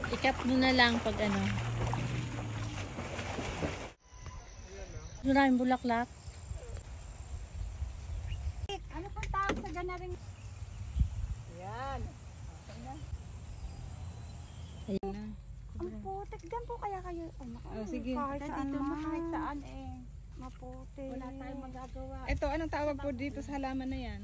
Ikat mo na lang pag ano. Maraming bulaklak. Ano pang tawag sa ganaring? Yan. Ayun na. Ang putik. Diyan po kaya kayo. Oh, sige. Kahit saan Dito man. kahit saan eh. Maputik. Wala tayong magagawa. Ito, anong tawag po dito sa halaman na yan?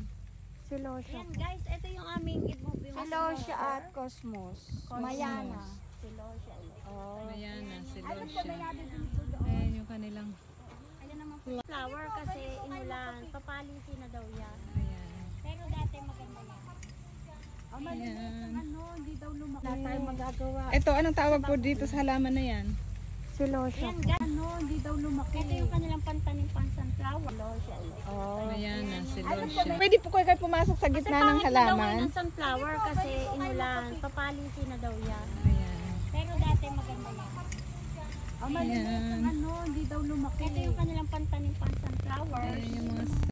Silosya. Ayan guys, ito yung aming ibubi. Silosya at Cosmos. Mayana. Silosya. Oh. Mayana, Alam ko silosya. ba natin dito doon? Ayan yung kanilang. Ayan naman po. Flower kasi inulan. Papalisin na daw yan. Ayan. Pero dati maganda yan. Ayan. Ano, hindi daw lumaki. Wala tayong magagawa. Ito, anong tawag po dito sa halaman na yan? Silosya. Ayan guys, ano, hindi daw lumaki. Ito yung kanilang pantanim pang sunflower. Silosya. Oh. Mayana, silosya. Pwede po kayo pumasok sa gitna ng halaman. Ng sunflower kasi inulan. Papalisin na daw yan. Ayan. Pero dati maganda yan. Ayan. Ano, hindi daw lumaki. Ito yung kanilang